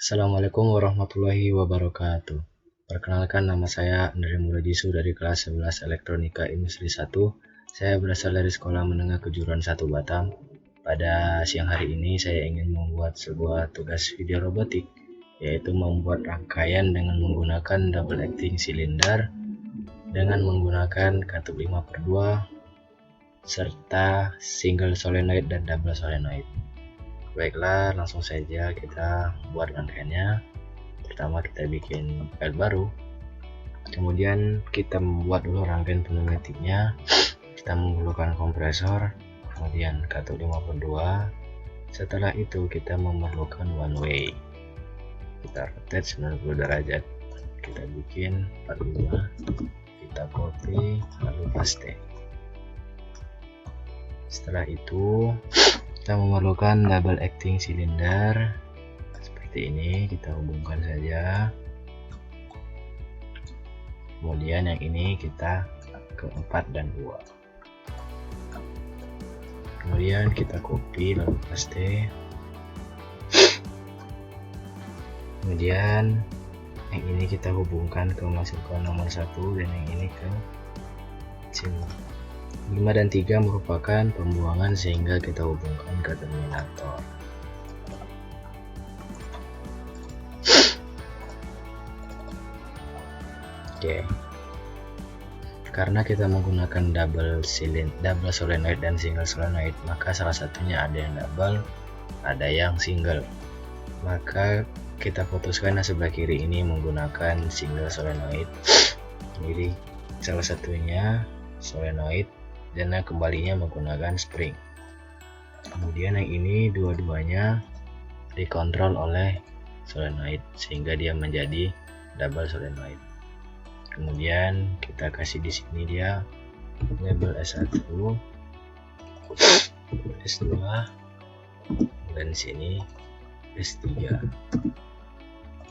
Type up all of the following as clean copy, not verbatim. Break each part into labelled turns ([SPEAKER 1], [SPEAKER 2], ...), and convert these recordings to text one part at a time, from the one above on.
[SPEAKER 1] Assalamualaikum warahmatullahi wabarakatuh. Perkenalkan, nama saya Andri Muradisu dari kelas 11 Elektronika Industri 1. Saya berasal dari Sekolah Menengah Kejuruan 1 Batam. Pada siang hari ini saya ingin membuat sebuah tugas video robotik, yaitu membuat rangkaian dengan menggunakan double acting silinder dengan menggunakan katup 5/2 serta single solenoid dan double solenoid. Baiklah, langsung saja kita buat rangkaiannya. Pertama kita bikin file baru, kemudian kita membuat dulu rangkaian pneumatiknya. Kita memerlukan kompresor, kemudian katup 5/2. Setelah itu kita memerlukan one way. Kita rotate 90 derajat. Kita bikin 45, kita copy lalu paste. Setelah itu kita memerlukan double acting silinder seperti ini, kita hubungkan saja. Kemudian yang ini kita ke 4 dan 2. Kemudian kita copy lalu paste. Kemudian yang ini kita hubungkan ke masukkan nomor 1 dan yang ini ke sini. 5 dan 3 merupakan pembuangan sehingga kita hubungkan ke terminator. Oke. Karena kita menggunakan double solenoid dan single solenoid, maka salah satunya ada yang double, ada yang single. Maka kita putuskan sebelah kiri ini menggunakan single solenoid. Jadi salah satunya solenoid dan kembalinya menggunakan spring. Kemudian yang ini dua-duanya dikontrol oleh solenoid sehingga dia menjadi double solenoid. Kemudian kita kasih di sini dia label S1, S2, dan di sini S3.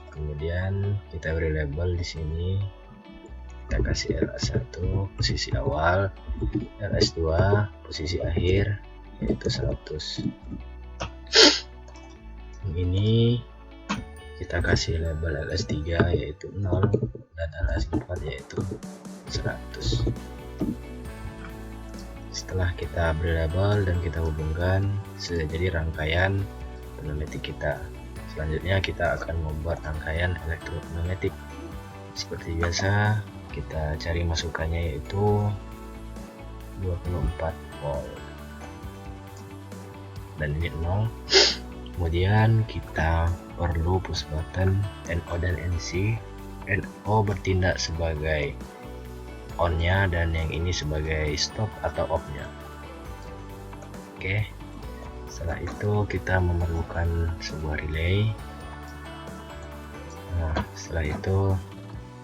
[SPEAKER 1] Kemudian kita beri label di sini. Kita kasih LS1 posisi awal, LS2 posisi akhir yaitu 100. Ini kita kasih label LS3 yaitu 0 dan LS4 yaitu 100. Setelah kita beri label dan kita hubungkan, sudah jadi rangkaian pneumatik kita. Selanjutnya kita akan membuat rangkaian elektropneumatik. Seperti biasa, kita cari masukannya yaitu 24 volt dan ini 0. Kemudian kita perlu push button NO dan NC. NO bertindak sebagai on nya dan yang ini sebagai stop atau off nya. Oke, setelah itu kita memerlukan sebuah relay. Nah, setelah itu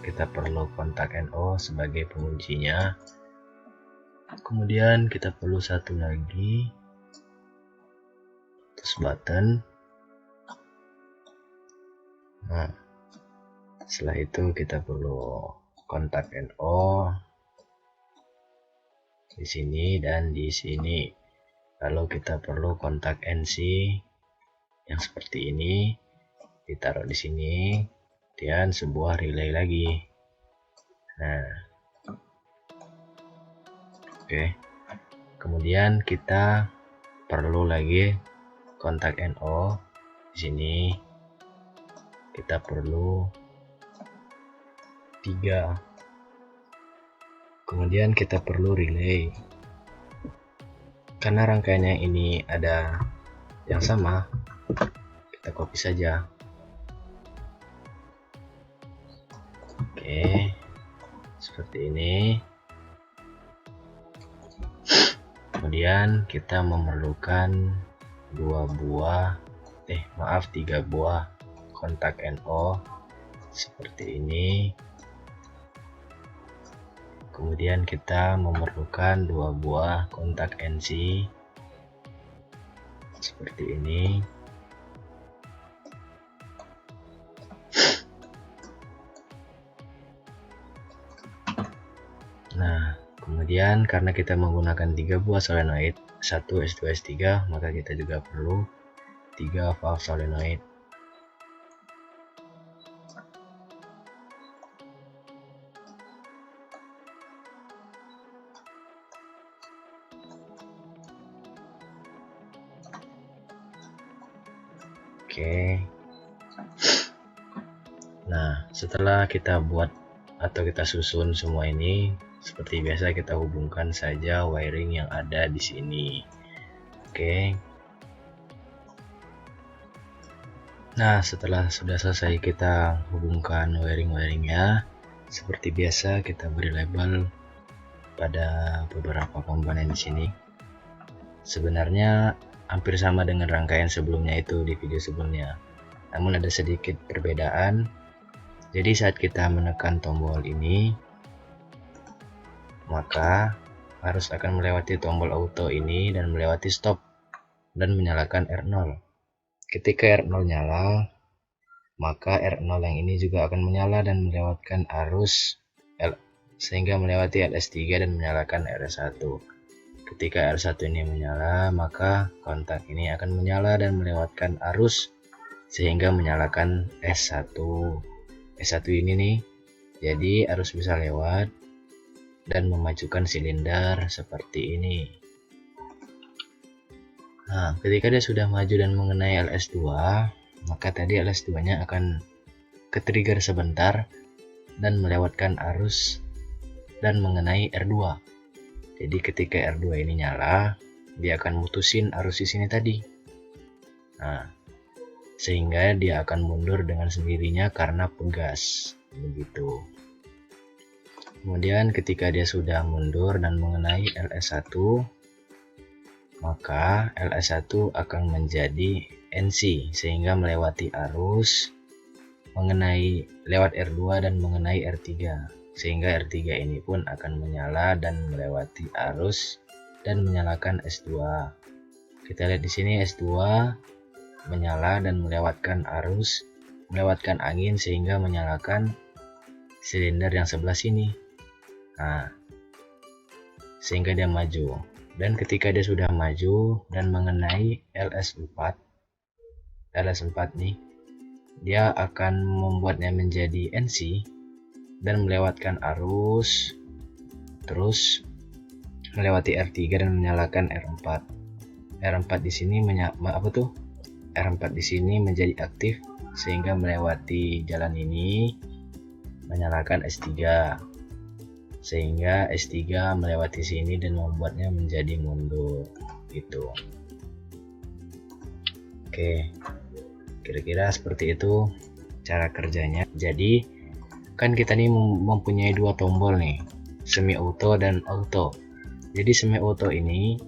[SPEAKER 1] kita perlu kontak NO sebagai penguncinya. Kemudian kita perlu satu lagi push button. Nah, setelah itu kita perlu kontak NO di sini dan di sini. Lalu kita perlu kontak NC yang seperti ini, ditaruh di sini. Dan sebuah relay lagi. Nah, oke. Kemudian kita perlu lagi kontak NO di sini. Kita perlu 3. Kemudian kita perlu relay. Karena rangkaiannya ini ada yang sama, kita copy saja. Oke, seperti ini. Kemudian kita memerlukan 3 buah kontak NO seperti ini. Kemudian kita memerlukan 2 buah kontak NC seperti ini. Nah, kemudian karena kita menggunakan 3 buah solenoid, S1, S2, S3, maka kita juga perlu 3 valve solenoid. Oke. Nah, setelah kita buat atau kita susun semua ini, seperti biasa kita hubungkan saja wiring yang ada di sini. Oke. Nah, setelah sudah selesai kita hubungkan wiring-wiringnya, seperti biasa kita beri label pada beberapa komponen di sini. Sebenarnya hampir sama dengan rangkaian sebelumnya itu di video sebelumnya, namun ada sedikit perbedaan. Jadi saat kita menekan tombol ini, maka harus akan melewati tombol auto ini dan melewati stop dan menyalakan R0. Ketika R0 nyala, maka R0 yang ini juga akan menyala dan melewatkan arus sehingga melewati LS3 dan menyalakan RS1. Ketika R1 ini menyala, maka kontak ini akan menyala dan melewatkan arus sehingga menyalakan S1. S1 ini nih, jadi arus bisa lewat dan memajukan silinder seperti ini. Nah, ketika dia sudah maju dan mengenai LS2, maka tadi LS2 nya akan ke-trigger sebentar dan melewatkan arus dan mengenai R2. Jadi ketika R2 ini nyala, dia akan mutusin arus di sini tadi. Nah, sehingga dia akan mundur dengan sendirinya karena pegas, begitu. Kemudian ketika dia sudah mundur dan mengenai LS1, maka LS1 akan menjadi NC sehingga melewati arus mengenai lewat R2 dan mengenai R3, sehingga R3 ini pun akan menyala dan melewati arus dan menyalakan S2. Kita lihat di sini S2 menyala dan melewatkan arus, melewatkan angin sehingga menyalakan silinder yang sebelah sini. Nah, sehingga dia maju. Dan ketika dia sudah maju dan mengenai LS4 nih, dia akan membuatnya menjadi NC dan melewatkan arus, terus melewati R3 dan menyalakan R4. R4 di sini R4 di sini menjadi aktif sehingga melewati jalan ini menyalakan S3, sehingga S3 melewati sini dan membuatnya menjadi mundur gitu. Oke, kira-kira seperti itu cara kerjanya. Jadi kan kita nih mempunyai dua tombol nih, semi auto dan auto. Jadi semi auto ini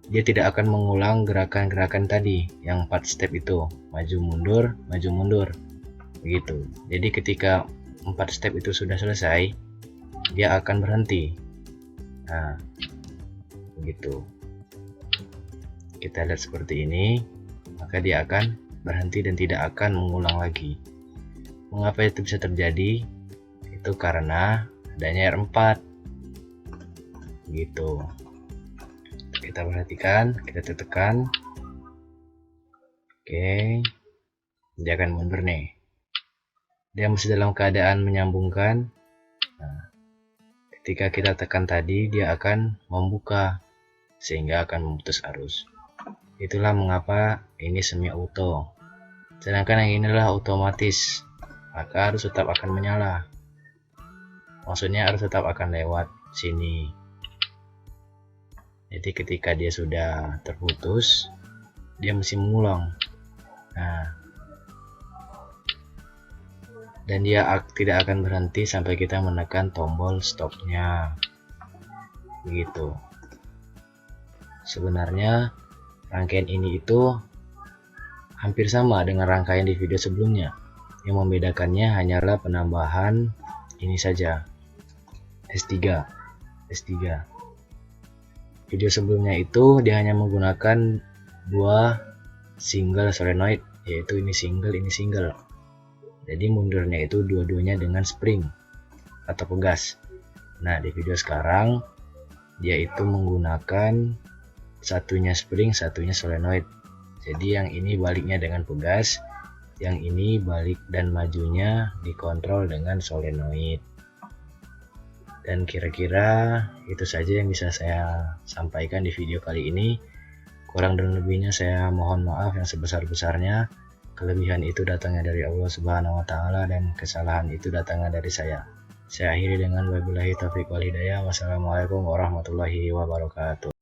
[SPEAKER 1] dia tidak akan mengulang gerakan-gerakan tadi yang 4 step itu, maju mundur begitu. Jadi ketika 4 step itu sudah selesai, dia akan berhenti. Nah, begitu. Kita lihat seperti ini, maka dia akan berhenti dan tidak akan mengulang lagi. Mengapa itu bisa terjadi? Itu karena adanya R4 gitu. Kita perhatikan, kita tekan. Oke, dia akan mundur nih. Dia masih dalam keadaan menyambungkan. Nah, ketika kita tekan tadi, dia akan membuka sehingga akan memutus arus. Itulah mengapa ini semi auto. Sedangkan yang inilah otomatis, maka arus tetap akan menyala. Maksudnya arus tetap akan lewat sini. Jadi ketika dia sudah terputus, dia mesti mengulang. Nah, dan dia tidak akan berhenti sampai kita menekan tombol stopnya. Begitu. Sebenarnya rangkaian ini itu hampir sama dengan rangkaian di video sebelumnya. Yang membedakannya hanyalah penambahan ini saja, S3. Video sebelumnya itu dia hanya menggunakan dua single solenoid, yaitu ini single. Jadi mundurnya itu dua-duanya dengan spring atau pegas. Nah, di video sekarang dia itu menggunakan satunya spring, satunya solenoid. Jadi yang ini baliknya dengan pegas, yang ini balik dan majunya dikontrol dengan solenoid. Dan kira-kira itu saja yang bisa saya sampaikan di video kali ini. Kurang dan lebihnya saya mohon maaf yang sebesar-besarnya. Kelebihan itu datangnya dari Allah Subhanahu wa taala dan kesalahan itu datangnya dari saya. Saya akhiri dengan wabillahi taufiq wal hidayah. Wassalamualaikum warahmatullahi wabarakatuh.